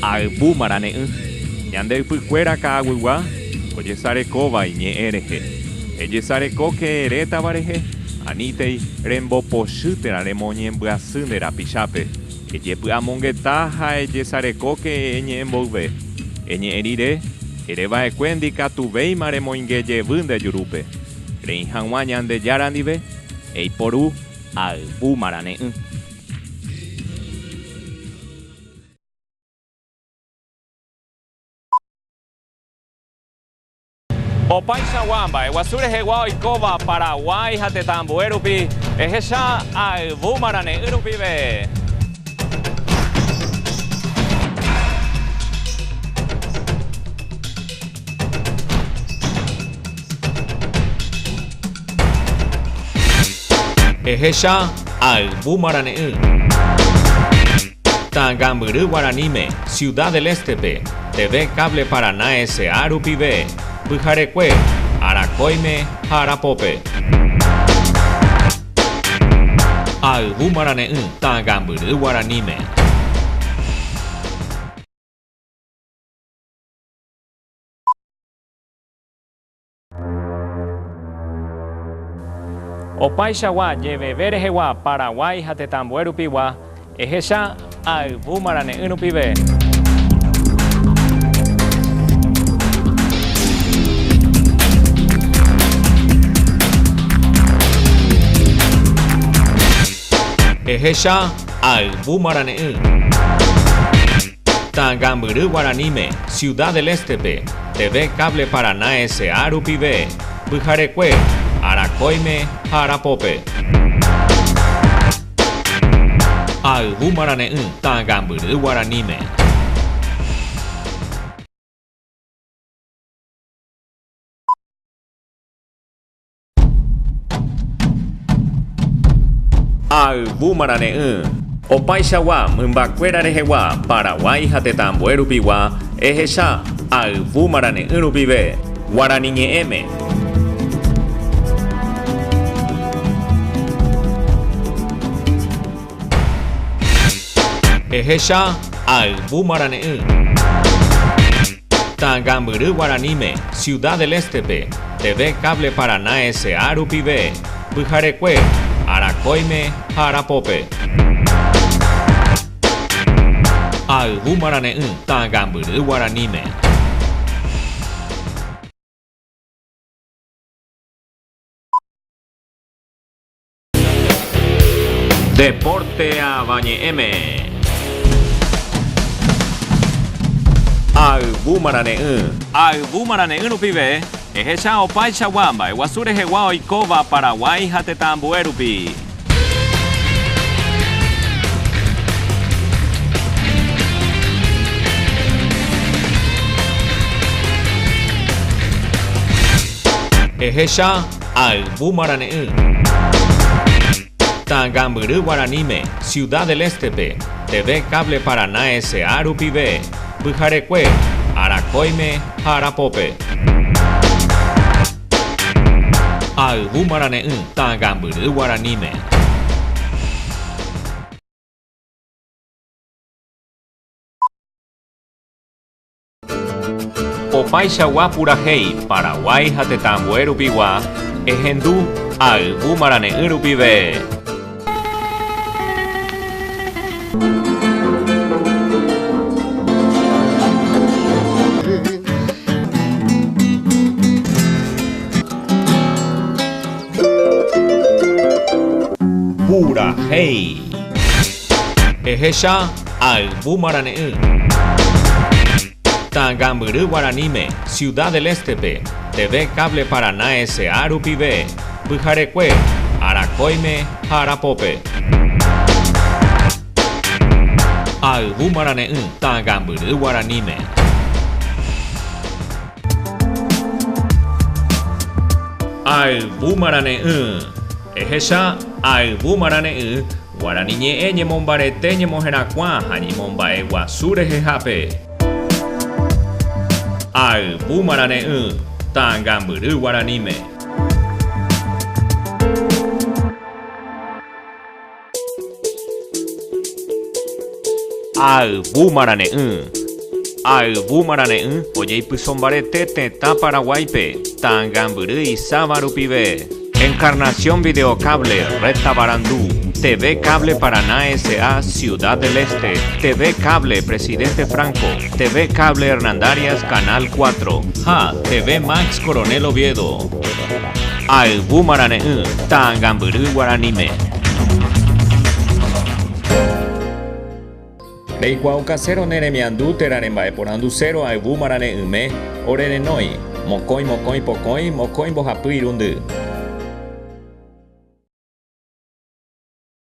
Albumarane ñande pykuéra ka'aguygua ojesarekóva iñe'ẽrehe ejesareko retavarehe anítei rembopochýtera remoñembyasy nde rapichápe ejepy'amongeta ha ejesareko eñe'ẽmboyve eñe'ẽ ereva'ekue ndikatuvéima remoingejevy nde jurúpe reĩ hag̃ua Ñandejára ndive eiporu Albumarane. Opaichagua mba'eguasu rehegua oikóva Paraguay ha tetãmbue rupi ehecha Albumarane rupive. Ehecha Albumarane Tangambyry Guaraníme Ciudad del Estepe TV Cable Paraná S.A. rupive pyharekue arakóime ha arapópe Albumarane Tangambyry Guaraníme. Opaichagua jeveve rehegua Paraguay ha tetãmbue rupigua ehecha Albumarane rupive. Ehecha Albumarane Tangambyry Guaraníme Ciudad del Estepe TV Cable Paraná S.A. rupive pyharekue arakóime ha arapópe Albumarane Tangambyry Guaraníme. Albumarane opaichagua mymbakuéra rehegua Paraguay ha tetãmbue rupigua ehecha Albumarane rupive Guarani ñe'ẽme. Ehecha Albumarane Tangambyry Guaraníme Ciudad del Estepe TV Cable Paraná S.A. rupive pyharekue arakóime ha arapópe Albumarane Tangambyry Guaraníme. Deporte Avañe'ẽme Albumarane rupive ehecha opaichagua mba'eguasu rehegua oikóva Paraguay ha tetãmbue rupi. Ehecha Albumarane Tangambyry Guaraníme Ciudad del Estepe TV Cable Paraná S.A. rupive pyharekue arakóime ha arapópe Albumarane Tangambyry Guaraníme. Opaichagua purahéi Paraguay ha tetãmbue rupigua ehendu Albumarane rupive. Purahéi ehecha Albumarane Tangambyry Guaraníme Ciudad del Estepe TV Cable Paraná S.A. rupive pyharekue arakóime ha arapópe Albumarane Tangambyry Guaraníme. Albumarane ehecha Albumarane Guarani ñe'ẽ ñemombarete ñemohẽrakua ha ñemomba'eguasu rehehápe Albumarane Tangambyry Guaraníme. Albumarane Ayvu Marane, Oyeipu Sombarete, Teta Paraguaype, Tangamburí, Samarupibe. Encarnación Videocable, Reta Barandú. TV Cable Paraná S.A. Ciudad del Este, TV Cable Presidente Franco, TV Cable Hernandarias Canal 4, TV Max Coronel Oviedo, Ayvu Marane, Tangamburí Guaranime. Reikuauka cero neremiandu terarembae porandu cero Ayvu Marane me orenenoi, mokoi pokoi, mokoi bohapy irundy.